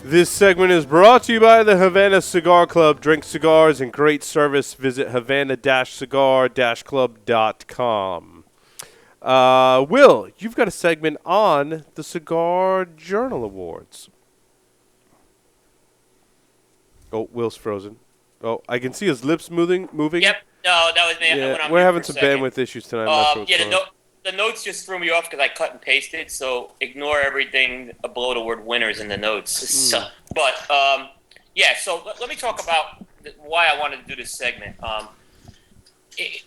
This segment is brought to you by the Havana Cigar Club. Drink cigars and great service. Visit havana-cigar-club.com. Will, you've got a segment on the Cigar Journal Awards. Oh, Will's frozen. Oh, I can see his lips moving. Yep. No, that was me. Yeah, we're having some bandwidth issues tonight. I'm not sure what's going on. The notes just threw me off because I cut and pasted, so ignore everything below the word winners in the notes. So, but, so let me talk about why I wanted to do this segment.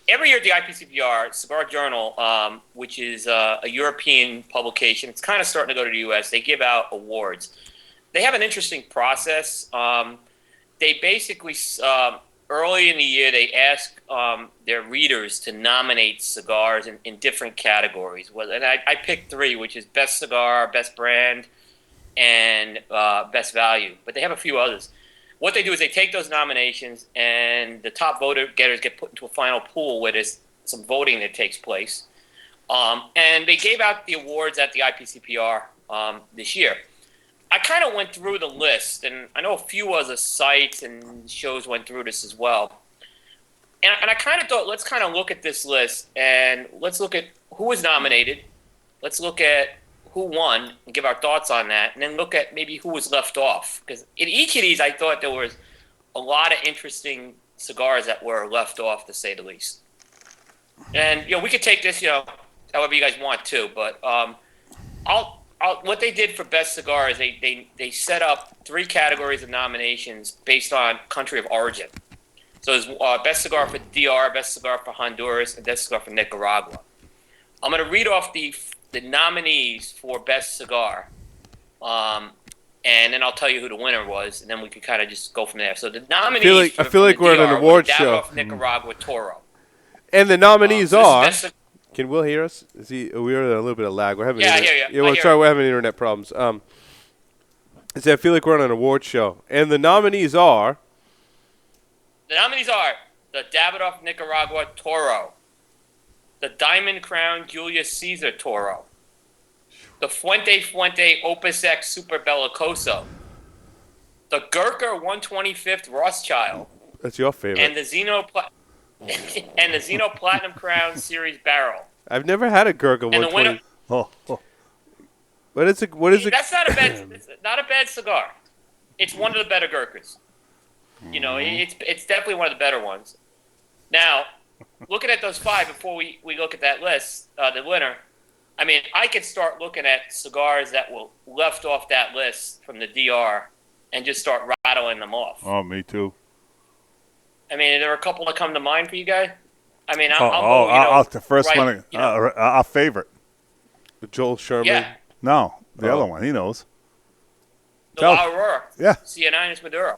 Every year at the IPCPR, Cigar Journal, which is a European publication, it's kind of starting to go to the U.S., they give out awards. They have an interesting process. They basically... early in the year, they ask their readers to nominate cigars in different categories. And I picked three, which is best cigar, best brand, and best value. But they have a few others. What they do is they take those nominations, and the top voter getters get put into a final pool where there's some voting that takes place. And they gave out the awards at the IPCPR this year. I kind of went through the list, and I know a few other sites and shows went through this as well. And I kind of thought, let's kind of look at this list, and let's look at who was nominated. Let's look at who won and give our thoughts on that, and then look at maybe who was left off. Because in each of these, I thought there was a lot of interesting cigars that were left off, to say the least. And, we could take this, however you guys want to, but what they did for best cigar is they set up three categories of nominations based on country of origin. So there's best cigar for DR, best cigar for Honduras, and best cigar for Nicaragua. I'm going to read off the nominees for best cigar, and then I'll tell you who the winner was, and then we could kind of just go from there. So the nominees I feel like we're at an award show. Nicaragua, Toro. And the nominees are... Can Will hear us? We're in a little bit of lag. We're having I hear you. We're having internet problems. I feel like we're on an award show. And the nominees are... The Davidoff Nicaragua Toro, the Diamond Crown Julius Caesar Toro, the Fuente Opus X Super Bellicoso, the Gurkha 125th Rothschild. That's your favorite. And the Zeno Platinum Crown Series Barrel. I've never had a Gurkha 120. What is it? That's not a bad cigar. It's one of the better Gurkhas. It's definitely one of the better ones. Now, looking at those five before we look at that list, the winner, I mean, I could start looking at cigars that were left off that list from the DR and just start rattling them off. Oh, me too. I mean, are there a couple that come to mind for you guys? I mean, I'll the first one, our favorite. Joel Sherman. Yeah. No, the other one, he knows. The La Aurora. Yeah. Cianines Maduro.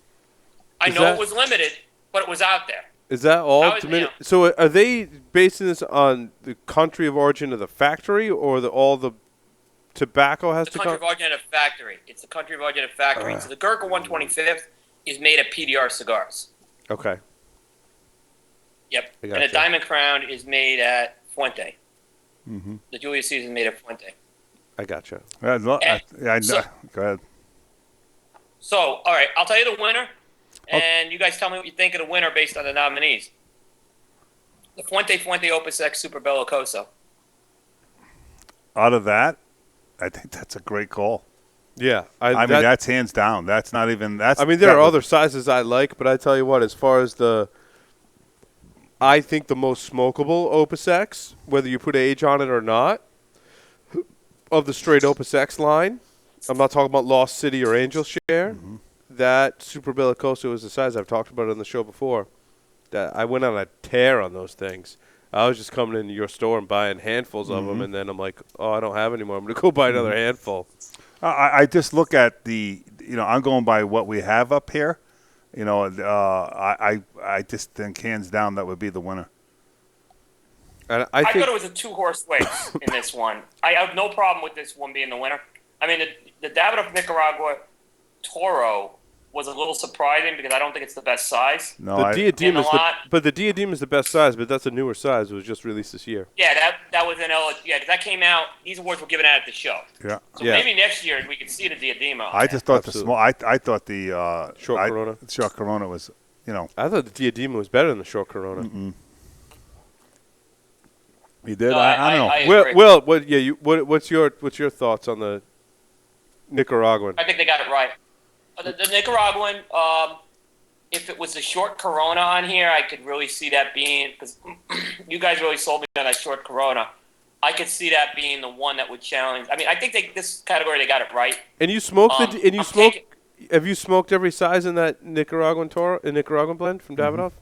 I know it was limited, but it was out there. Is that all? So are they basing this on the country of origin of the factory, or all the tobacco has to come? The country of origin of factory. It's the country of origin of factory. So the Gurkha 125th is made of PDR cigars. Okay. Yep. And the Diamond Crown is made at Fuente. Mm-hmm. The Julius Caesar is made at Fuente. I gotcha. Go ahead. So, all right, I'll tell you the winner, and you guys tell me what you think of the winner based on the nominees. The Fuente Opus X Super Bellicoso. Out of that, I think that's a great call. Yeah. I mean, that's hands down. That's not even... there are other sizes I like, but I tell you what, as far as I think the most smokable Opus X, whether you put age on it or not, of the straight Opus X line, I'm not talking about Lost City or Angel Share, that Super Bellicoso is the size. I've talked about it on the show before. That I went on a tear on those things. I was just coming into your store and buying handfuls of them, and then I'm like, I don't have any more. I'm going to go buy another handful. I just look at I'm going by what we have up here. I just think hands down that would be the winner. And I thought it was a two-horse race in this one. I have no problem with this one being the winner. I mean, the Davidoff Nicaragua Toro was a little surprising because I don't think it's the best size. No, The I, diadem In is a lot. but the diadem is the best size, but that's a newer size. It was just released this year. Yeah, that was because that came out. These awards were given out at the show. yeah. So Yeah. maybe next year we can see the diadema. I just thought Absolutely. the small. I thought the Short Corona. Short Corona was, I thought the diadem was better than the short Corona. he did. No, I don't know. I agree. What's your thoughts on the Nicaraguan? I think they got it right. The Nicaraguan, if it was the short Corona on here, I could really see that being, because you guys really sold me on that short Corona. I could see that being the one that would challenge. I mean, I think this category they got it right. And you smoked I'm Have you smoked every size in that Nicaraguan Nicaraguan blend from Davidoff?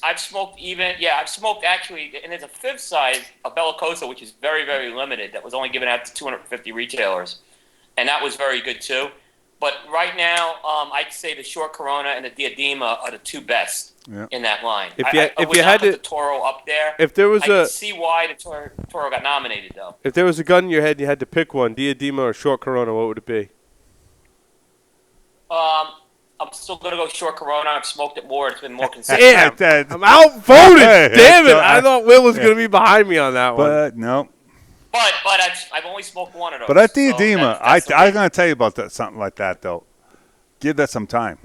I've smoked I've smoked actually, and there's a fifth size, a Bellicosa, which is very, very limited, that was only given out to 250 retailers. And that was very good too. But right now, I'd say the short Corona and the Diadema are the two best in that line. If I would you not had put to- the Toro up there. If there was I can see why the Toro got nominated though. if there was a gun in your head and you had to pick one, Diadema or short Corona, what would it be? I'm still gonna go short Corona. I've smoked it more. It's been more consistent. Damn, I'm outvoted. Hey, Damn it! so I thought Will was gonna be behind me on that one. But no. But I've only smoked one of those. But at so Diadema, that's the I'm way- going to tell you about that, something like that though. Give that some time.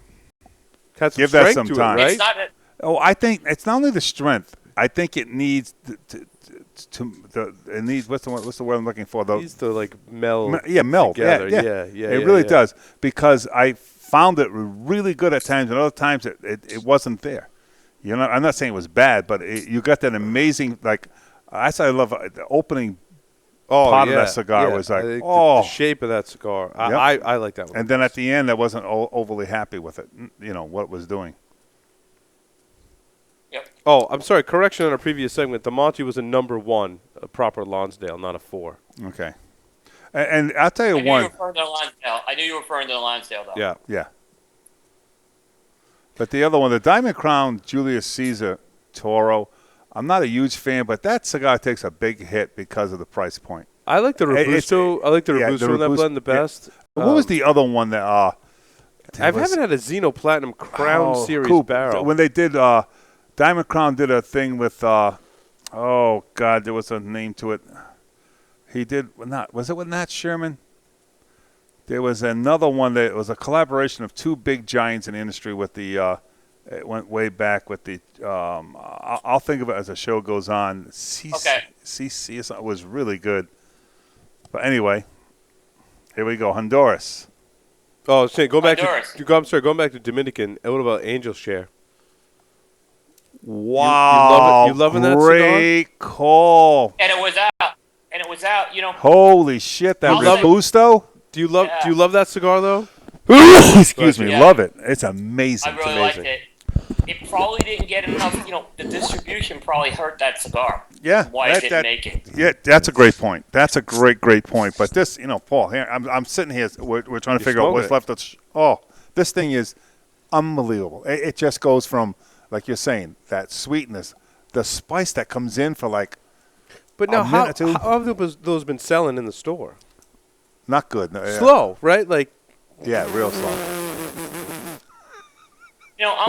Had some give that strength some to time. it, right? It's not. Oh, I think it's not only the strength. I think it needs it needs what's the word I'm looking for though? Needs to like meld. Melt. together. Yeah. Yeah. It really does, because I found it really good at times, and other times it wasn't there. I'm not saying it was bad, but you got that amazing, like I love the opening part of that cigar was like, I think oh. the shape of that cigar. Yep. I like that one. And then at the end, I wasn't overly happy with it, what it was doing. Yep. Oh, I'm sorry. Correction on a previous segment. The Monty was a number 1, a proper Lonsdale, not a 4. Okay. And I'll tell you I knew one. you were referring to the Lonsdale. I knew you were referring to the Lonsdale though. Yeah. Yeah. But the other one, the Diamond Crown Julius Caesar Toro, I'm not a huge fan, but that cigar takes a big hit because of the price point. I like the Robusto. I like the Robusto in that blend the best. What was the other one that? I haven't had a Xeno Platinum Crown Series cool. barrel. When they did, Diamond Crown did a thing with, oh God, there was a name to it. He did was it with Nat Sherman? There was another one that was a collaboration of two big giants in the industry with the. It went way back with the. I'll think of it as the show goes on. CC or something. It was really good. But anyway, here we go. Honduras. Oh, say going back Honduras. going back to Dominican. What about Angel Share? Wow! You loving that cigar? Great call. And it was out. Holy shit! That I'll say- Robusto. Do you love that cigar though? Excuse me. Yeah. Love it. It's amazing. I really liked it. It probably didn't get enough. The distribution probably hurt that cigar. Yeah, Why it didn't make it. Yeah, that's a great point. That's a great point. But this, Paul, here I'm sitting here. We're trying to figure out what's left. This thing is unbelievable. It just goes from, like you're saying, that sweetness, the spice that comes in for like. But now, a how minute or two. have those been selling in the store? Not good. No, yeah. Slow, right? Like Yeah, real slow.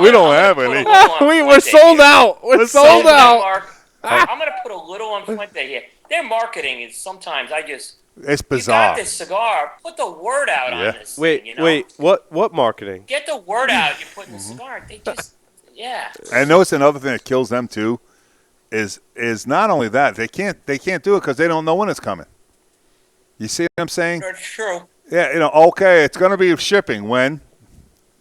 We don't have any. we're sold out. We're sold out. I'm going to put a little on Fuente here. Their marketing is sometimes It's You bizarre. got this cigar. Put the word out on this. Wait. thing, What marketing? Get the word out. You're putting the cigar. They just, I notice another thing that kills them too, is not only that they can't do it because they don't know when it's coming. You see what I'm saying? That's true. Yeah, okay, it's going to be shipping when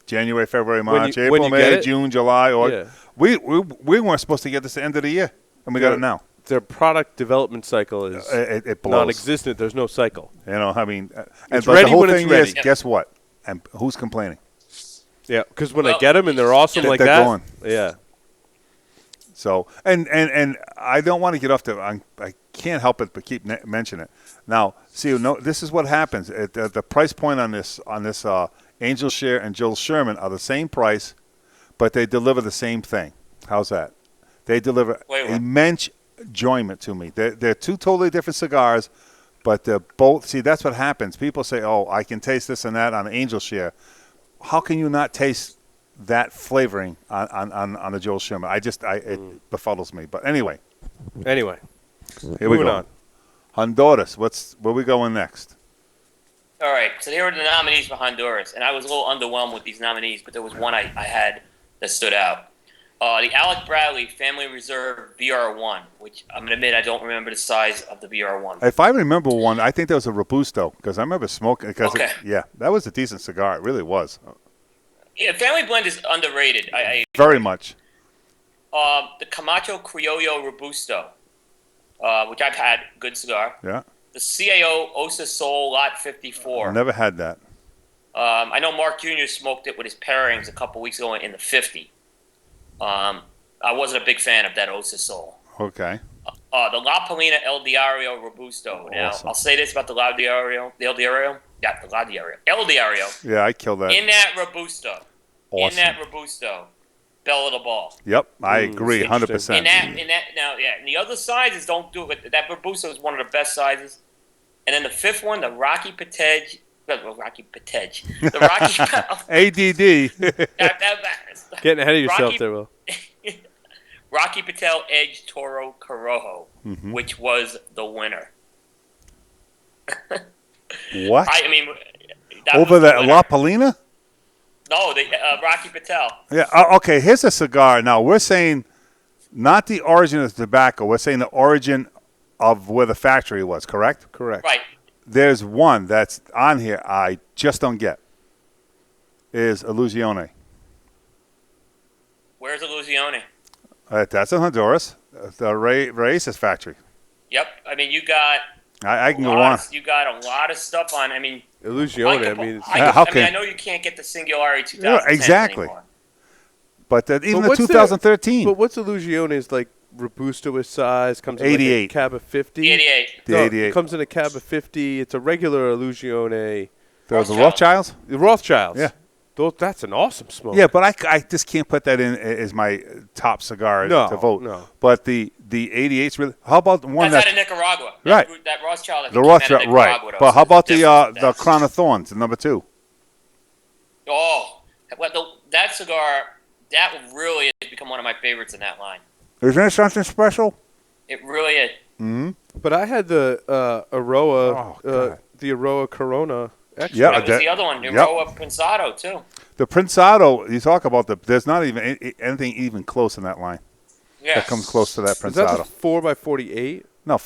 January, February, March, when April, you May, get it? June, July, or Yeah. we weren't supposed to get this at the end of the year, and we got it now. Their product development cycle is It blows. non-existent. There's no cycle. And It's but ready the whole when it's thing ready. is, guess what? And who's complaining? Yeah, because when I Well, get them and they're awesome like they're that, going. yeah. So, and I don't want to get off I can't help it but keep mentioning it. Now, see, this is what happens. The price point on this Angel Share and Joel Sherman are the same price, but they deliver the same thing. How's that? They deliver immense enjoyment to me. They're two totally different cigars, but they're both. See, that's what happens. People say, "Oh, I can taste this and that on Angel Share," how can you not taste that flavoring on the Joel Sherman? It befuddles me. But anyway, Anyway, here we moving go. on. Honduras. Where we going next? All right, so here are the nominees for Honduras, and I was a little underwhelmed with these nominees, but there was one I had that stood out. The Alec Bradley Family Reserve VR1, which I'm going to admit I don't remember the size of the VR1. If I remember one, I think that was a Robusto because I remember smoking. Okay. That was a decent cigar. It really was. Yeah, Family Blend is underrated. Very much. The Camacho Criollo Robusto, which I've had, good cigar. Yeah. The CAO Osa Sol Lot 54. Never had that. I know Mark Jr. smoked it with his pairings a couple weeks ago in the 50. I wasn't a big fan of that Osa Sol. Okay. The La Palina El Diario Robusto. Now, Awesome. I'll say this about the El Diario. Yeah, the La Diario. El Diario. Yeah, I killed that. In that Robusto. Awesome. In that Robusto. Bell of the ball. Yep, I agree, interesting. 100%. In that, now, yeah. And the other sizes don't do it. That Robusto is one of the best sizes. And then the fifth one, the Rocky Patej. The Rocky. ADD. Getting ahead of yourself Rocky- there, Will. Rocky Patel Edge Toro Corojo, which was the winner. What? I mean, that Over was the that winner. La Palina? No, the Rocky Patel. Yeah. Okay. Here's a cigar. Now we're saying not the origin of the tobacco. We're saying the origin of where the factory was. Correct. Correct. Right. There's one that's on here I just don't get. Is Illusione. Where's Illusione? That's in Honduras. The Reyes factory. Yep. I mean, you got. I can go on. You got a lot of stuff on. I mean, Illusione, I mean, it's, I know you can't get the Singularity 2010 Yeah, exactly. anymore. But even But the what's 2013. but what's Illusione's like Robusto size? Comes in like 88. a cab of 50. The 88. The No, 88. comes in a cab of 50. It's a regular Illusione. There was the Rothschilds. Rothschilds? The Rothschilds. Yeah. That's an awesome smoke. Yeah, but I just can't put that in as my top cigar No, to vote. no. But the 88's really. How about the one That's that out of Nicaragua. Right. That Rothschild. I the think, came out of Rothschild, Nicaragua, right? though, But so how it's about different. the Crown of Thorns, the number 2? Oh, well, that cigar, that really has become one of my favorites in that line. Isn't it something special? It really is. But I had the Aroa, Oh, God. the Aroa Corona Extra. Yeah, That was that- the other one, yep. Roa Pensado, too. The Prensado, you talk about there's not even anything even close in that line Yeah. that comes close to that Is that the Prensado. 4x48? No,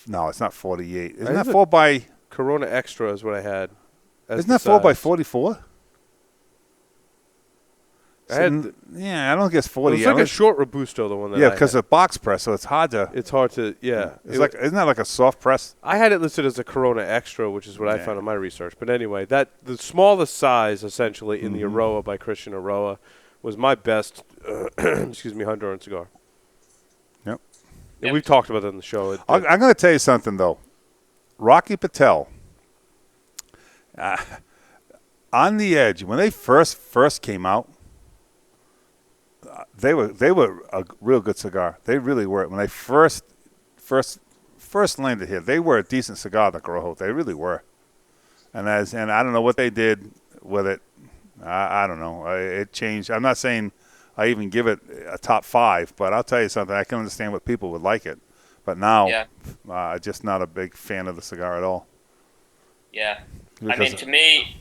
no, it's not 48. Isn't that Is it? 4 by? Corona Extra is what I had. as Isn't the that 4 by size. 44? I had Yeah, I don't think it's it 40. was like a short Robusto, the one that yeah, I because had. it's box press, so it's hard to. It's hard to, yeah. It's like, isn't that like a soft press? I had it listed as a Corona Extra, which is what I Yeah. found in my research. But anyway, the smallest size, essentially, in the Aroa by Christian Aroa was my best, Honduran cigar. Yep. And we've talked about that in the show. I'm going to tell you something though. Rocky Patel, on the edge when they first came out, they were a real good cigar. They really were. When they first landed here, they were a decent cigar, the Corojo. They really were. And I don't know what they did with it. I don't know. It changed. I'm not saying I even give it a top 5, but I'll tell you something. I can understand what people would like it. But now, just not a big fan of the cigar at all. Yeah. I Because- mean, to me,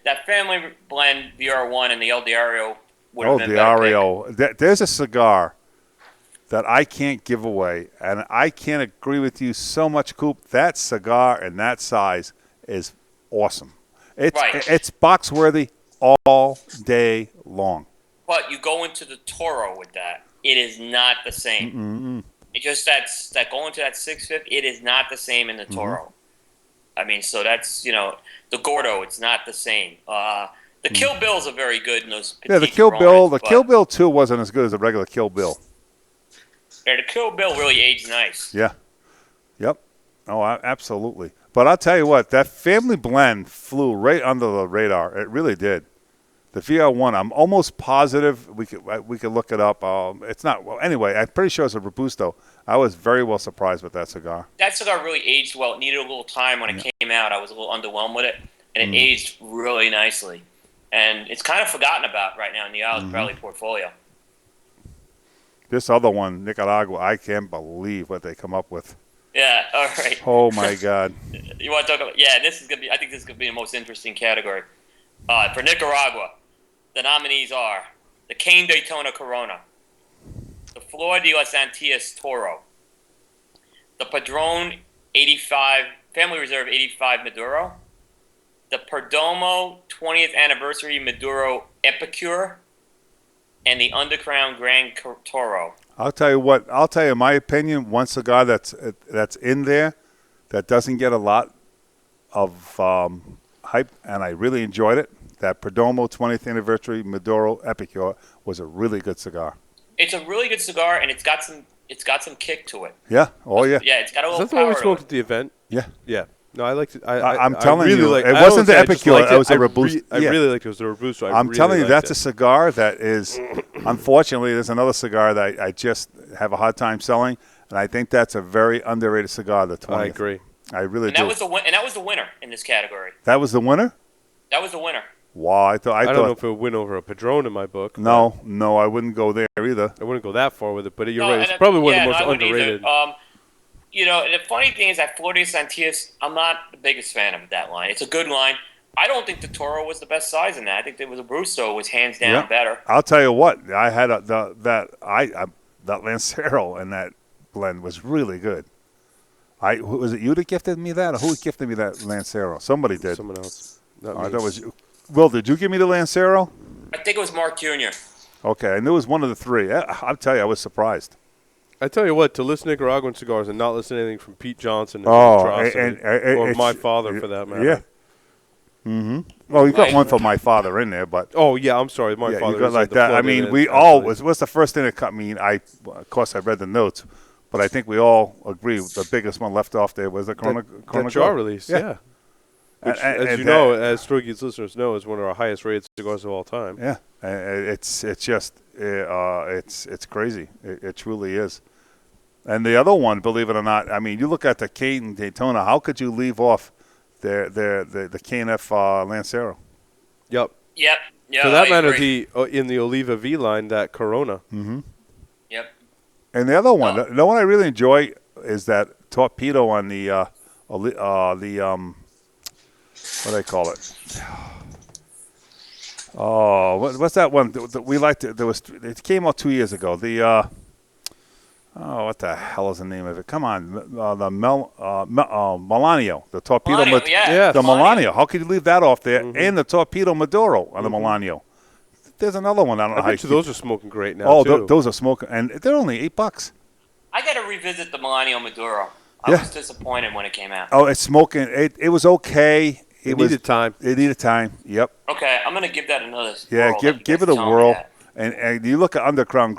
that family blend VR1 and the El Diario would have Oh, been the better pick. Ario. There's a cigar that I can't give away, and I can't agree with you so much, Coop. That cigar and that size is awesome. It's box worthy all day long. But you go into the Toro with that, it is not the same. It just that going to that 650, it is not the same in the Toro. I mean, so that's the Gordo, it's not the same. The Kill Bills are very good in those. Yeah, the petite Kill Bill. Coronas, The but- Kill Bill 2 wasn't as good as the regular Kill Bill. Yeah, the Kill Bill really aged nice. Yeah. Yep. Oh, absolutely. But I'll tell you what, that family blend flew right under the radar. It really did. The VR1, I'm almost positive we could look it up. It's not. Well, anyway, I'm pretty sure it's a Robusto. I was very well surprised with that cigar. That cigar really aged well. It needed a little time when it came out. I was a little underwhelmed with it. and it aged really nicely. And it's kind of forgotten about right now in the Alex Bradley portfolio. This other one, Nicaragua, I can't believe what they come up with. Yeah, all right. Oh, my God. You want to talk about? Yeah, this is gonna be. I think this is gonna be the most interesting category. For Nicaragua, the nominees are the Cane Daytona Corona, the Flor de las Antillas Toro, the Padron 85 Family Reserve 85 Maduro, the Perdomo 20th Anniversary Maduro Epicure, and the Undercrown Grand Toro. I'll tell you what. I'll tell you my opinion. One cigar that's in there that doesn't get a lot of hype, and I really enjoyed it. That Perdomo 20th Anniversary Maduro Epicure was a really good cigar. It's a really good cigar, and it's got some kick to it. Yeah. Oh, yeah. Yeah, it's got a Is little that the one power we to smoked it. at the event? Yeah. Yeah. No, I liked it. I'm I telling really you, like, it I wasn't don't say the I just Epicure, liked it was a I Robusto. I Yeah. really liked it. It was a Robusto. I'm really telling you, liked that's it. a cigar that is, unfortunately, there's another cigar that I just have a hard time selling, and I think that's a very underrated cigar, the 20th. I agree. I really And do. that was the winner in this category. That was the winner? That was the winner. Wow, I thought. I don't know if it would win over a Padron in my book. No, I wouldn't go there either. I wouldn't go that far with it, but you're No, right. It's and probably one yeah, of the most no, I wouldn't underrated. either. And the funny thing is that Flor de las Antillas, I'm not the biggest fan of that line. It's a good line. I don't think the Toro was the best size in that. I think it was a Brusto was hands down Yeah. better. I'll tell you what, I had that Lancero in that blend was really good. Was it you that gifted me that, or who gifted me that Lancero? Somebody did. Someone else. Not I me. thought it was you. Will, did you give me the Lancero? I think it was Mark Jr. Okay, I knew it was one of the three. I'll tell you, I was surprised. I tell you what, to listen to Nicaraguan cigars and not listen to anything from Pete Johnson and Oh, Atrocity, or my father for that matter. Yeah. Well, you got one for my father in there, but Oh yeah, I'm sorry, my yeah, father. you got was like the that. I flood mean, in we it, all absolutely. what's the first thing that cut me? Of course, I read the notes, but I think we all agree the biggest one left off there was the Corona that jar Gold. release. Yeah. Yeah. Which, And as you that- know, as Strogi's listeners know, is one of our highest rated cigars of all time. Yeah, it's just it's crazy. It truly is. And the other one, believe it or not, I mean, you look at the Cane Daytona. How could you leave off the K&F Lancero? Yep. Yep. Yeah, For that I matter, agree. in the Oliva V line, that Corona. Yep. And the other one, the one I really enjoy is that torpedo on the what do they call it? Oh, what's that one that we liked? It came out 2 years ago. What the hell is the name of it? Come on, the Melanio, the torpedo. Melanio, yeah. The Melanio. Melanio. How could you leave that off there? And the torpedo Maduro on the Melanio. There's another one. I don't know how I bet you those are smoking great now. Oh, too. those are smoking, and they're only $8. I got to revisit the Melanio Maduro. I Yeah. was disappointed when it came out. Oh, it's smoking. It was okay. It needed time. It needed time. Yep. Okay, I'm gonna give that another. Yeah, whirl, give like you it guys a telling me whirl. that. And you look at Underground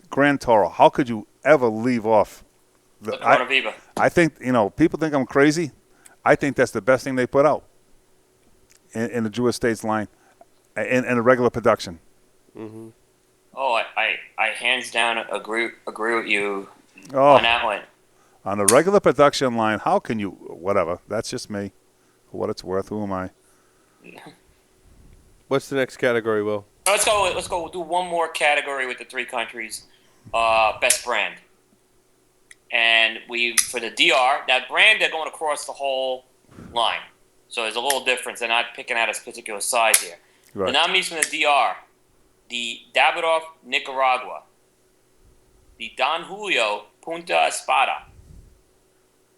Grand Toro. How could you ever leave off? The Corona Viva. I think people think I'm crazy. I think that's the best thing they put out in the Drew Estates line, in a regular production. Oh, I hands down agree with you Oh, on that one. on the regular production line, how can you? Whatever. That's just me. For what it's worth, who am I? What's the next category, Will? Let's go. We'll do one more category with the three countries. Best brand. And for the DR, that brand, they're going across the whole line. So there's a little difference. They're not picking out a particular size here. Right. The nominees from the DR, the Davidoff Nicaragua, the Don Julio Punta Espada,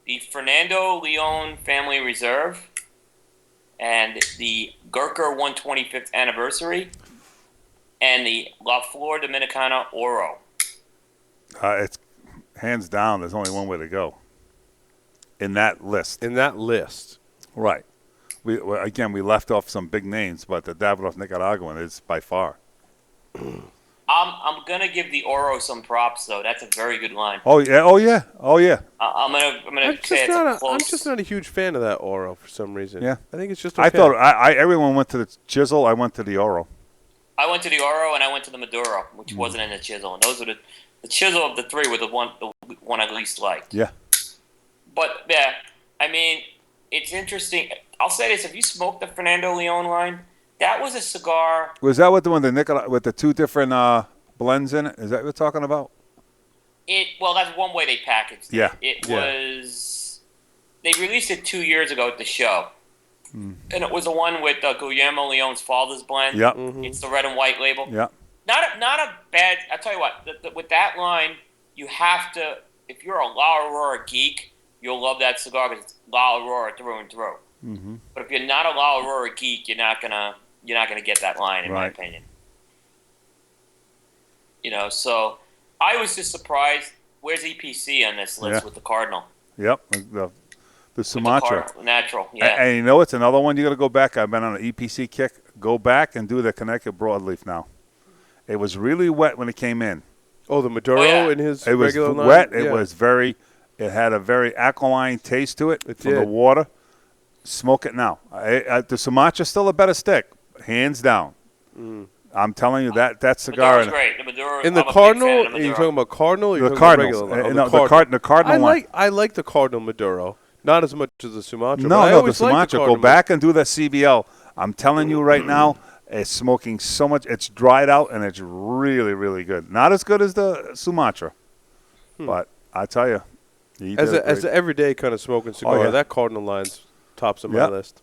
the Fernando Leon Family Reserve, and the Gurker 125th Anniversary, and the La Flor Dominicana Oro. It's hands down. There's only one way to go. In that list. In that list. Right. We left off some big names, but the Davidoff Nicaraguan is by far. I'm gonna give the Oro some props though. That's a very good line. Oh yeah. I'm gonna say it's a I'm close. just not a huge fan of that Oro for some reason. Yeah. I think it's just okay. I thought everyone went to the Chisel. I went to the Oro. I went to the Oro and I went to the Maduro, which wasn't in the Chisel, and those were the Chisel of the three were the one I least liked. Yeah. But yeah, I mean, it's interesting. I'll say this: if you smoke the Fernando Leon line, that was a cigar. Was that with the one with the two different blends in it? Is that what you're talking about? Well, that's one way they packaged it. Yeah. It Yeah. was. They released it 2 years ago at the show, and it was the one with Guillermo Leon's father's blend. Yep. It's the red and white label. Yep. Not a bad. I'll tell you what. With that line, you have to. If you're a La Aurora geek, you'll love that cigar because it's La Aurora through and through. Mm-hmm. But if you're not a La Aurora geek, you're not gonna get that line, in my Right. opinion. So I was just surprised. Where's EPC on this list with the Cardinal? Yep. The Sumatra. Natural, yeah. And you know it's another one you got to go back. I've been on an EPC kick. Go back and do the Connecticut broadleaf now. It was really wet when it came in. Oh, the Maduro in his It was regular line? wet. Yeah. It had a very alkaline taste to it from the did. water. Smoke it now. The Sumatra's still a better stick, hands down. I'm telling you that cigar. Maduro's great. The Maduro, In the I'm a big fan Cardinal, of are you Maduro. talking about Cardinal? Or The you talking Cardinals. About regular line? No, the Cardinal line. I like the Cardinal Maduro, not as much as the Sumatra. but I No, the always liked Sumatra. Go Cardinal. back and do that CBL. I'm telling you right now, it's smoking so much. It's dried out, and it's really, really good. Not as good as the Sumatra, but I tell you, As an everyday kind of smoking cigar, yeah. that Cardinal line's tops of my Yep. list.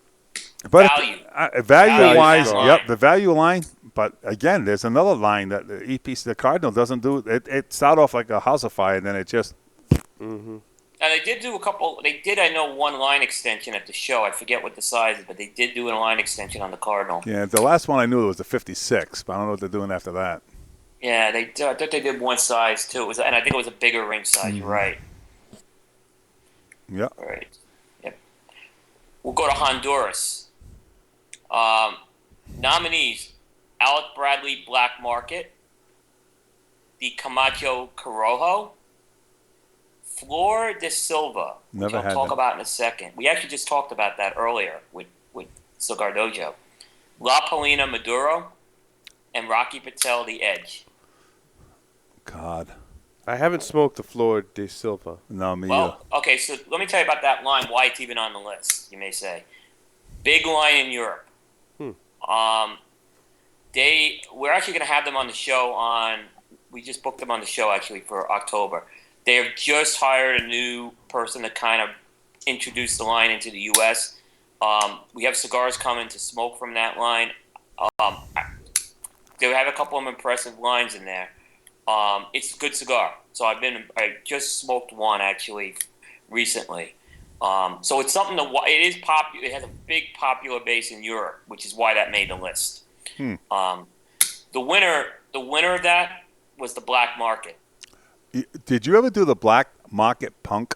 but Value. value-wise, Value yep, line. the value line. But again, there's another line that the EPC, the Cardinal doesn't do. It started off like a house of fire, and then it just. And they did do a couple. They did, I know, one line extension at the show. I forget what the size is, but they did do a line extension on the Cardinal. Yeah, the last one I knew was the 56, but I don't know what they're doing after that. Yeah, I thought they did one size too. And I think it was a bigger ring size. You're right. Yep. All right. Yep. We'll go to Honduras. Nominees: Alec Bradley Black Market, the Camacho Corojo, Flor de Silva, which Never I'll had talk that. about in a second. We actually just talked about that earlier with Cigar Dojo. La Palina Maduro, and Rocky Patel the Edge. God, I haven't smoked the Flor de Silva. no, me either. Well, okay, so let me tell you about that line, why it's even on the list, you may say. Big line in Europe. We're actually going to have them on the show we just booked them on the show actually for October. They have just hired a new person to kind of introduce the line into the U.S. We have cigars coming to smoke from that line. They have a couple of impressive lines in there. It's a good cigar. So I just smoked one actually recently. So it's something it is popular. It has a big popular base in Europe, which is why that made the list. The winner of that was the Black Market. Did you ever do the Black Market Punk?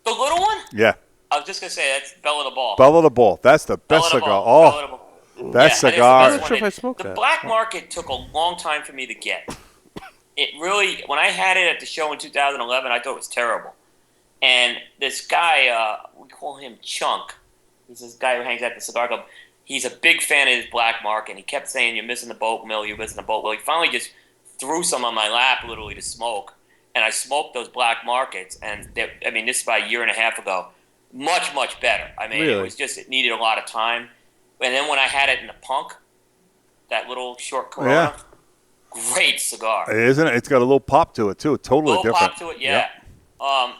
The little one? Yeah. I was just gonna say that's Bell of the Ball. Bell of the Ball. That's the best Bell of the cigar. Ball. Bell of Oh, the Ball. that Yeah, cigar. I'm not sure if I smoked the that. Black Market took a long time for me to get. It really, when I had it at the show in 2011, I thought it was terrible. And this guy, we call him Chunk. He's this guy who hangs at the cigar club. He's a big fan of his Black Market. And he kept saying, "You're missing the boat mill. You're missing the boat mill." He finally just threw some on my lap, literally, to smoke. And I smoked those Black Markets. And this is about a year and a half ago. Much, much better. Really? It needed a lot of time. And then when I had it in the Punk, that little short Corona, great cigar. Isn't it? It's got a little pop to it, too. Totally Little different. pop to it, yeah. Yep.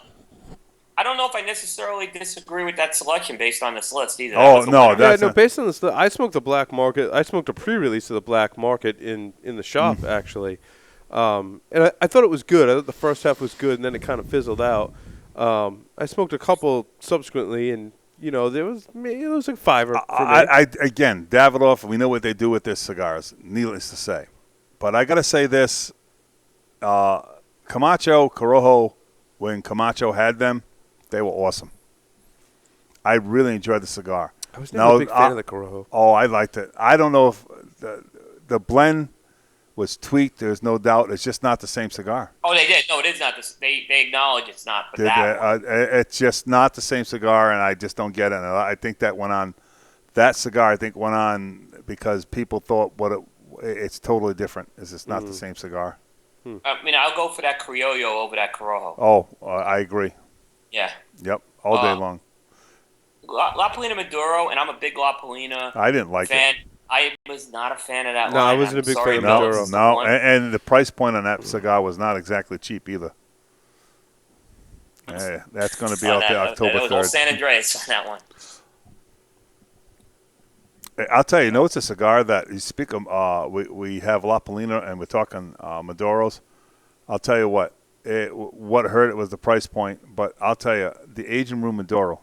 I don't know if I necessarily disagree with that selection based on this list either. Oh, That was the no, winner. That's not- based on this, I smoked the Black Market. I smoked a pre-release of the Black Market in the shop, actually. And I thought it was good. I thought the first half was good, and then it kind of fizzled out. I smoked a couple subsequently, and, there was like $5 for me. Again, Davidoff, we know what they do with their cigars, needless to say. But I got to say this. Camacho, Corojo, when Camacho had them, they were awesome. I really enjoyed the cigar. I was never a big fan of the Corojo. Oh, I liked it. I don't know if the blend was tweaked. There's no doubt. It's just not the same cigar. Oh, they did. No, it is not. They acknowledge it's not. But that one. It's just not the same cigar, and I just don't get it. And I think that went on. That cigar, I think, went on because people thought it's totally different. It's just not the same cigar. I'll go for that Criollo over that Corojo. Oh, I agree. Yeah. Yep, all day long. La Polina Maduro, and I'm a big La Polina I didn't like fan. I was not a fan of that No, I line. wasn't I'm a big sorry, fan of Bill, Maduro. it's the No, one. and the price point on that cigar was not exactly cheap either. That's going to be On out that, there that October was all 3rd. San Andreas on that one. I'll tell you, it's a cigar that you speak of. We have La Polina and we're talking Maduros. I'll tell you what hurt it was the price point, but I'll tell you, the Aging Room Maduro.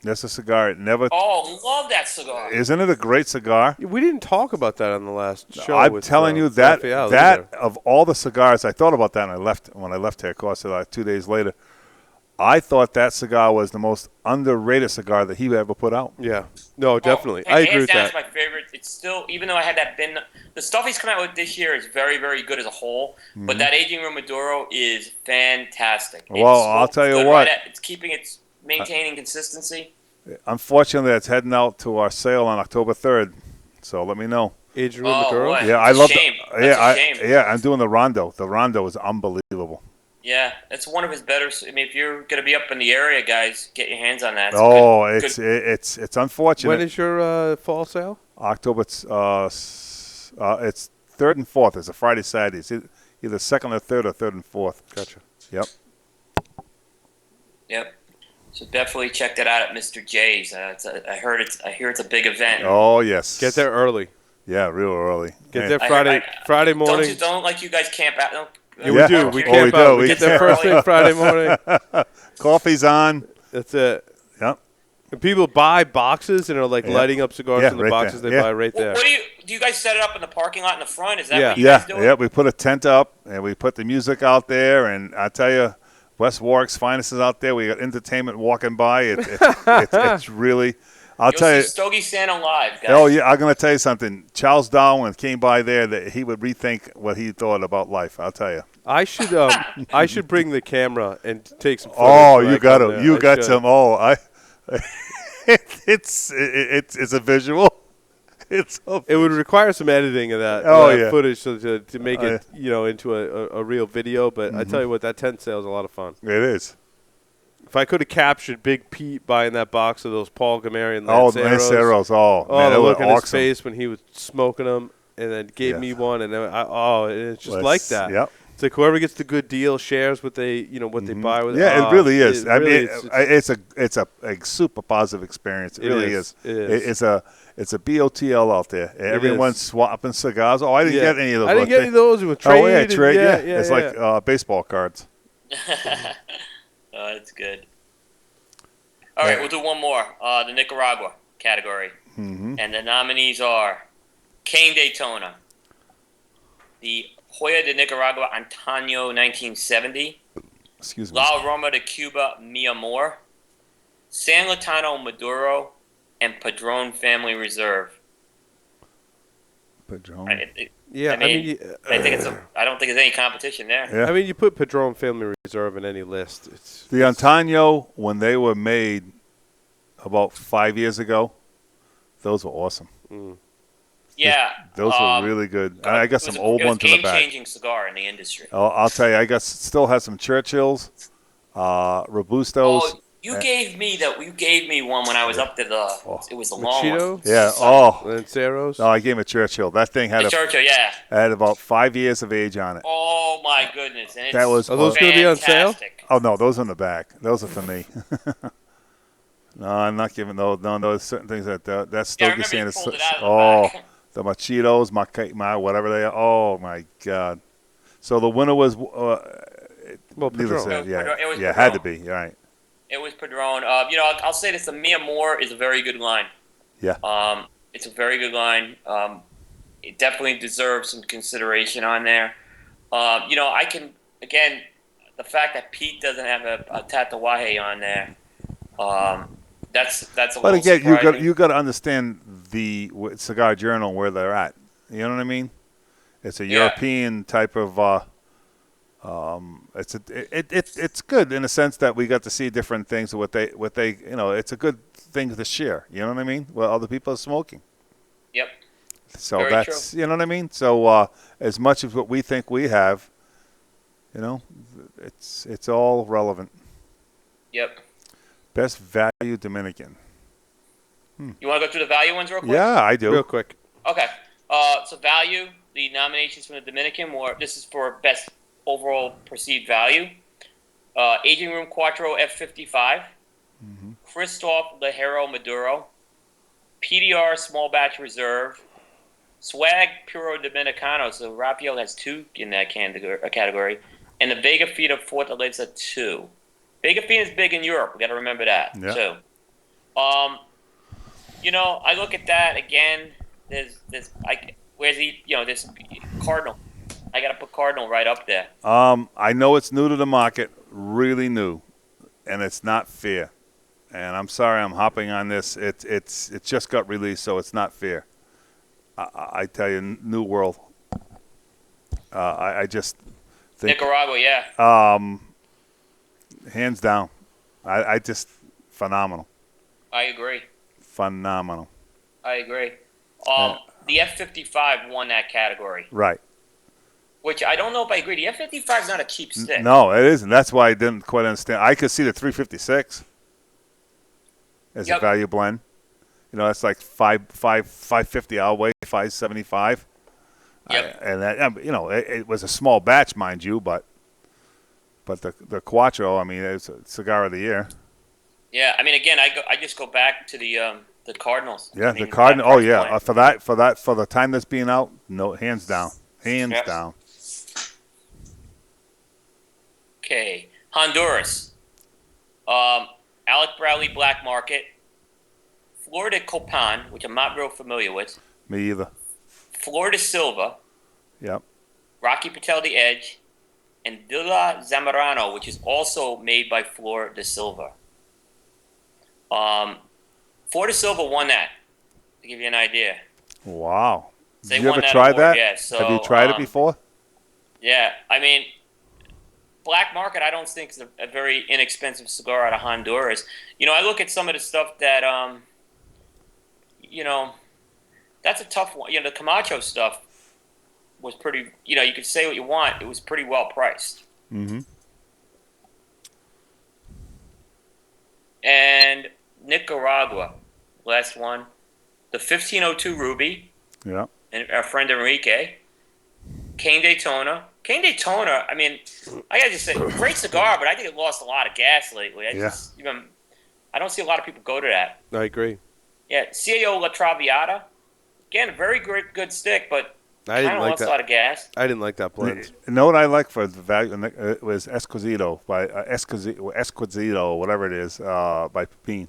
That's a cigar. It never. Oh, love that cigar. Isn't it a great cigar? We didn't talk about that on the last show. I'm with, telling you that Raphael that either. of all the cigars, I thought about that when I left here. Of course, like 2 days later, I thought that cigar was the most underrated cigar that he ever put out. Yeah. No, definitely. Oh, I agree with hands that. down, it's my favorite. It's still, even though I had that bin, the stuff he's come out with this year is very, very good as a whole. But that Aging Room Maduro is fantastic. Well, It's I'll tell you good what. it's keeping its maintaining consistency. Unfortunately, it's heading out to our sale on October 3rd. So let me know. Aging Room Oh, Maduro? boy. Yeah, I It's a love. shame. Yeah, That's a shame. yeah, I'm doing the Rondo. The Rondo is unbelievable. Yeah, it's one of his better. I mean, if you're going to be up in the area, guys, get your hands on that. It's unfortunate. When is your fall sale? October? It's 3rd and 4th. It's a Friday, Saturday. It's either 2nd or 3rd or 3rd and 4th. Gotcha. Yep. Yep. So definitely check that out at Mr. J's. I hear it's a big event. Oh yes. Get there early. Yeah, real early. Get Hey. there Friday morning. Don't like you guys camp out. Yeah, we do. We Oh, camp we out. do. We We get there camp first thing Friday morning. Coffee's on. That's it. Yep. And people buy boxes and are like lighting up cigars Yeah, from the right boxes there. they Yeah. buy right there. What do you guys set it up in the parking lot in the front? Is that Yeah. what you guys do? Yeah. We put a tent up and we put the music out there, and I tell you, West Warwick's finest is out there. We got entertainment walking by. It's really. I'll You'll tell you. see Stogie Santa live, guys. Oh yeah, I'm going to tell you something. Charles Darwin came by there that he would rethink what he thought about life. I'll tell you. I should bring the camera and take some photos. Oh, when I you got come to. there. You I got should. some. Oh, it's a visual. It would require some editing of that, footage to make it into a real video. But I tell you what, that tent sale is a lot of fun. It is. If I could have captured Big Pete buying that box of those Paul Gamarian Lanceros. Man, the it was look on his awesome. face when he was smoking them, and then gave me one, and it's just like that. Yep. It's like whoever gets the good deal shares what they they buy with. Yeah, it really is. It's it's a super positive experience. It really is. It is. It's a BOTL out there. Everyone's swapping cigars. Oh, I didn't get any of those. I didn't get any of those with trade. Oh yeah, trade. Yeah. It's yeah. like baseball cards. Oh, that's good. All right, we'll do one more. The Nicaragua category. Mm-hmm. And the nominees are Cane Daytona, the Joya de Nicaragua Antaño 1970, Excuse me. La Roma de Cuba Mi Amor, San Latano Maduro, and Padron Family Reserve. Padron. Yeah, I mean, I don't think there's any competition there. Yeah. I mean, you put Padron Family Reserve in any list. The Antaño, when they were made about 5 years ago, those were awesome. Yeah. Those were really good. I got some old ones in the back. It was a game-changing cigar in the industry. I'll tell you, still have some Churchills, Robustos. Oh, you gave me one when I was up to it was the long Machito? one. Yeah. Lanceros? No, I gave him a Churchill. That thing had Churchill, yeah. had about 5 years of age on it. Oh my goodness! And That was. Are those going to be on sale? fantastic. Oh no, those are in the back. Those are for me. No, I'm not giving those. No, there's certain things that's Yeah, I Stogie remember you Santa. pulled it out of the back. The Machitos, my whatever they are. Oh my God! So the winner was. Padron. Said, yeah, It was yeah, Padron. had to be. You're right. It was Padron. I'll say this: the Mi Amor is a very good line. Yeah. It's a very good line. It definitely deserves some consideration on there. I can again the fact that Pete doesn't have a Tatawahe on there. That's a But little again, surprising. you got to understand the Cigar Journal where they're at. You know what I mean? It's a European type of. It's good in the sense that we got to see different things. What they it's a good thing to share. You know what I mean? Well, other people are smoking. Yep. So Very that's true. you know what I mean. So as much as what we think we have, it's all relevant. Yep. Best value Dominican. You want to go through the value ones real quick? Yeah, I do. Real quick. Okay. So value, the nominations from the Dominican this is for best overall perceived value. Aging Room Quattro F55, Christoph Lajero Maduro, PDR Small Batch Reserve, Swag Puro Dominicano. So Raphael has 2 in that category, and the Vega Fina Fortaleza 2. Vega Fina is big in Europe. We got to remember that too. I look at that again. There's this Cardinal. I got to put Cardinal right up there. I know it's new to the market, really new, and it's not fair. And I'm sorry, I'm hopping on this. It just got released, so it's not fair. I tell you, New World. I just think Nicaragua, yeah. Hands down. I just phenomenal. I agree. Phenomenal. I agree. The F55 won that category. Right. Which I don't know if I agree. The F55 is not a cheap stick. No, it isn't. That's why I didn't quite understand. I could see the 356 as a value blend. That's like 550 our way, 575. Yep. And that, it was a small batch, mind you, but the Quattro, I mean, it's a cigar of the year. Yeah, I mean, again, I just go back to the Cardinals. Yeah, I mean, the Cardinal. Oh yeah, point. for the time that's being out, no, hands down, down. Okay, Honduras. Alec Bradley Black Market. Florida Copan, which I'm not real familiar with. Me either. Florida Silva. Yep. Rocky Patel The Edge. And Villa Zamorano, which is also made by Flor de Silva. Flor de Silva won that, to give you an idea. Wow. They Did you won ever try award, that? yeah, so, have you tried it before? Yeah, I mean, Black Market I don't think is a very inexpensive cigar out of Honduras. I look at some of the stuff that, that's a tough one. The Camacho stuff was pretty, you could say what you want. It was pretty well priced. Mm-hmm. And Nicaragua, last one. The 1502 Ruby. Yeah. And our friend Enrique. Cane Daytona. Cane Daytona, I mean, I gotta just say, great cigar, but I think it lost a lot of gas lately. I don't see a lot of people go to that. I agree. Yeah, CAO La Traviata. Again, a very good stick, but I didn't like lost that. a lot of gas. I didn't like that blend. You know what I like for the value? It was Esquisito by Esquisito, whatever it is, by Pepin.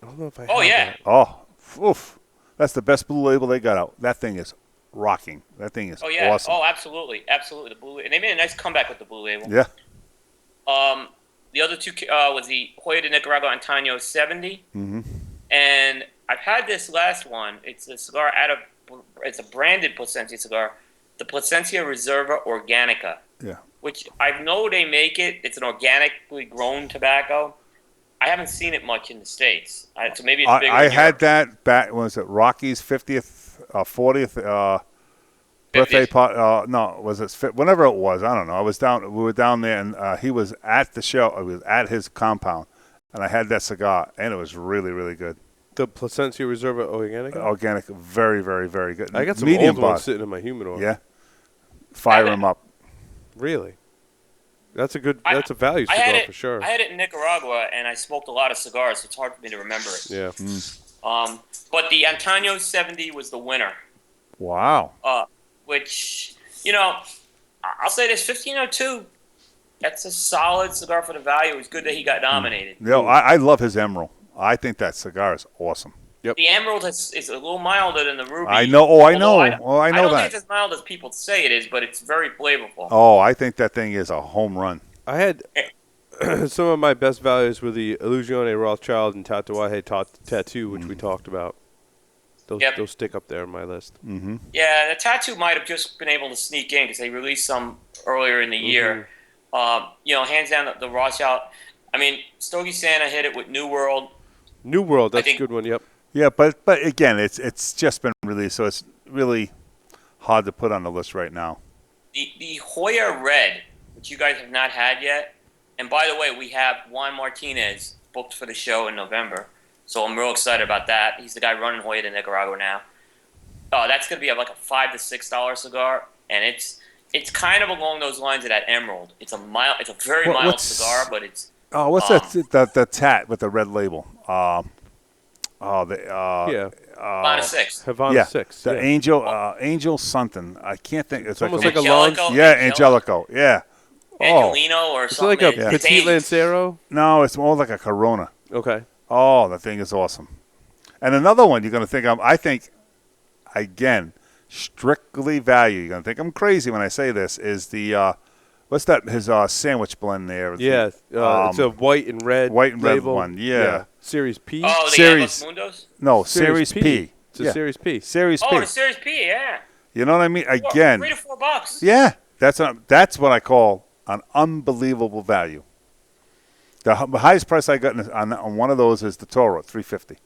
I don't know if I. Oh have yeah. that. Oh, oof! That's the best blue label they got out. That thing is rocking. That thing is awesome. Oh, absolutely. The blue, and they made a nice comeback with the blue label. Yeah. The other two was the Hoya de Nicaragua Antonio 70, and I've had this last one. It's a cigar it's a branded Plasencia cigar, the Plasencia Reserva Organica. Yeah. Which I know they make it. It's an organically grown tobacco. I haven't seen it much in the States, so maybe it's bigger. I in had Europe. that back. Was it Rocky's 50th, 40th birthday 50th. party? No, was it whenever it was? I don't know. We were down there, and he was at the show. It was at his compound, and I had that cigar, and it was really, really good. The Plasencia Reserva Organic. Organic, very, very, very good. I got some medium old ones body. sitting in my humidor. Yeah, fire them up. Really? That's a value I cigar had it, for sure. I had it in Nicaragua, and I smoked a lot of cigars, so it's hard for me to remember it. Yeah. But the Antonio 70 was the winner. Wow. Which, I'll say this, 1502, that's a solid cigar for the value. It was good that he got nominated. I love his Emerald. I think that cigar is awesome. The Emerald is a little milder than the Ruby. I know. Oh, I know. I I know don't that. think it's as mild as people say it is, but it's very flavorful. Oh, I think that thing is a home run. I had some of my best values were the Illusione Rothschild and Tatuaje Tattoo, which we talked about. Those stick up there on my list. Mm-hmm. Yeah, the Tattoo might have just been able to sneak in because they released some earlier in the year. Hands down the Rothschild. I mean, Stogie Santa hit it with New World. New World, that's a good one. Yep. Yeah, but again, it's just been released, so it's really hard to put on the list right now. The Hoya Red, which you guys have not had yet, And by the way, we have Juan Martinez booked for the show in November, so I'm real excited about that. He's the guy running Hoya to Nicaragua now. That's going to be like a $5 to $6 cigar, and it's kind of along those lines of that Emerald. It's a very mild cigar, but it's. Oh, what's the tat with the red label? Havana 6. Havana 6. The Angel something. I can't think. It's almost like a long. Yeah, Angelico. Yeah. Angelino or it's something. Like a Petit Lancero? No, it's more like a Corona. Okay. Oh, that thing is awesome. And another one you're going to think I think, again, strictly value. You're going to think I'm crazy when I say this, is the, what's that, his sandwich blend there? Yeah, it's a white and red label. One, yeah. Series P? Oh, the Series Mundos? No, Series P. It's a Series P. Series P. Oh, the Series P, yeah. You know what I mean? Again. $3 to $4. Yeah, that's what I call an unbelievable value. The highest price I got on one of those is the Toro at $350.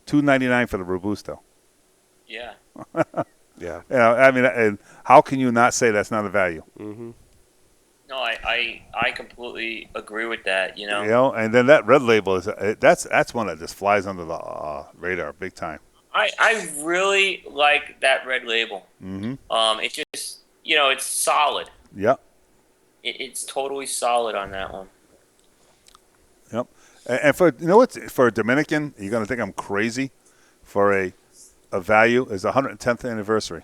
$299 for the Robusto. Yeah. Yeah. You know, I mean, and how can you not say that's not a value? Mm-hmm. No, I completely agree with that. You know. You know, and then that red label that's one that just flies under the radar big time. I really like that red label. Mm-hmm. It just it's solid. Yep. It's totally solid on that one. Yep. And for a Dominican, you're gonna think I'm crazy. For a value is the 110th anniversary.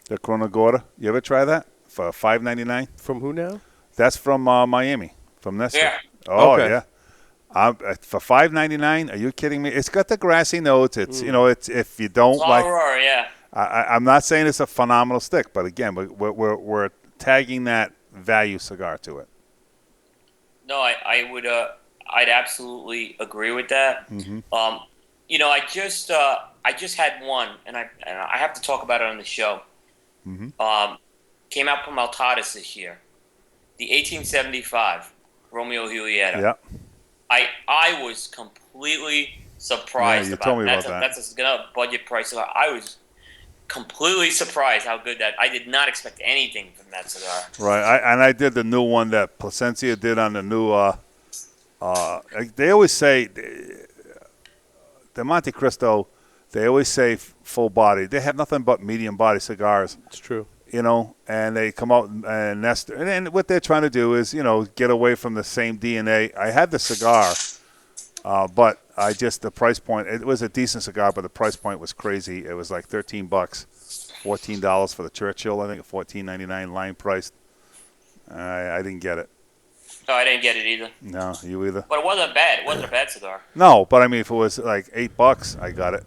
The Corona Gorda. You ever try that for $5.99? From who now? That's from Miami, from Nestor. Yeah. Oh Okay. yeah. For $5.99, are you kidding me? It's got the grassy notes. It's it's if you don't Aurora, yeah. I'm not saying it's a phenomenal stick, but again, we're tagging that value cigar to it. No, I would I'd absolutely agree with that. Mm-hmm. I just had one, and I have to talk about it on the show. Mm-hmm. Came out from Altadas this year, the 1875 Romeo Julieta. Yeah. I was completely surprised. Yeah, you about told me that's about that. That's a budget price. I was completely surprised how good that. I did not expect anything from that cigar. Right. I did the new one that Placencia did on the new. They always say the Monte Cristo. They always say full body. They have nothing but medium body cigars. It's true. You know, and they come out and Nestor. And what they're trying to do is, get away from the same DNA. I had the cigar, but the price point, it was a decent cigar, but the price point was crazy. It was like $13, $14 for the Churchill, I think, $14.99 line priced. I didn't get it. No, I didn't get it either. No, you either? But it wasn't bad. It wasn't a bad cigar. No, but I mean, if it was like $8, I got it.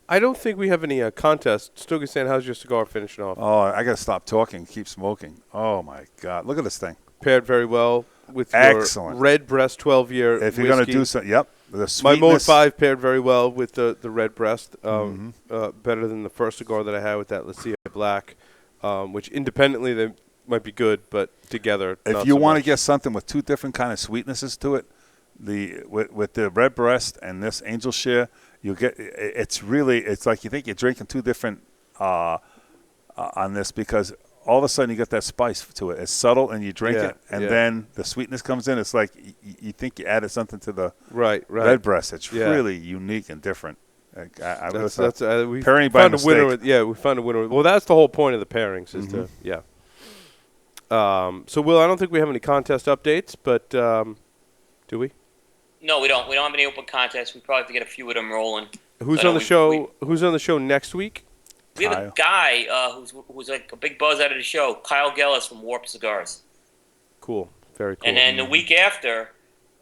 I don't think we have any contest. Stogie-san, how's your cigar finishing off? Oh, I got to stop talking, keep smoking. Oh, my God. Look at this thing. Paired very well with Excellent. your Red Breast 12-year If you're going to do something, yep. The My sweetness. Mode 5 paired very well with the Red Breast. Better than the first cigar that I had with that Lucia Black, which independently they might be good, but together If not you so want to much. get something with two different kind of sweetnesses to it, with the Red Breast and this Angel Share, you get it's like you think you're drinking two different on this, because all of a sudden you get that spice to it. It's subtle and you drink it, and then the sweetness comes in. It's like you think you added something to the Red Breast. It's really unique and different. We pairing by found a mistake. winner. We found a winner. Well, that's the whole point of the pairings is to So, Will, I don't think we have any contest updates, but do we? No, we don't. We don't have any open contests. We probably have to get a few of them rolling. Who's on the show? Who's on the show next week? We have a guy who's like a big buzz out of the show, Kyle Gellis from Warp Cigars. Cool. Very cool. And then the week after,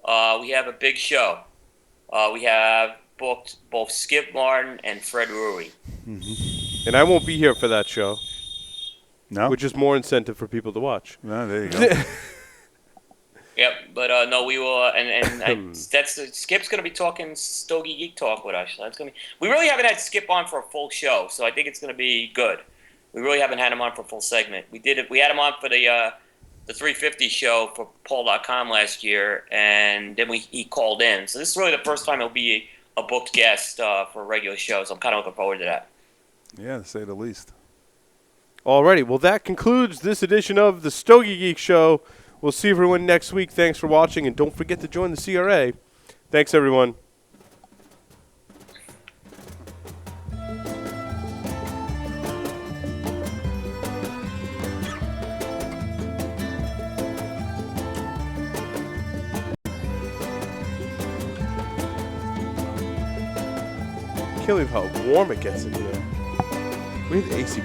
we have a big show. We have booked both Skip Martin and Fred Rui. And I won't be here for that show. No? Which is more incentive for people to watch. No, there you go. Yep, but no, we will, Skip's going to be talking Stogie Geek Talk with us. That's going to be. We really haven't had Skip on for a full show, so I think it's going to be good. We really haven't had him on for a full segment. We did it. We had him on for the 350 show for Paul.com last year, and then he called in. So this is really the first time he'll be a booked guest for a regular show. So I'm kind of looking forward to that. Yeah, to say the least. Alrighty, well that concludes this edition of the Stogie Geek Show. We'll see everyone next week. Thanks for watching, and don't forget to join the CRA. Thanks, everyone. Can't believe how warm it gets in here. We had AC.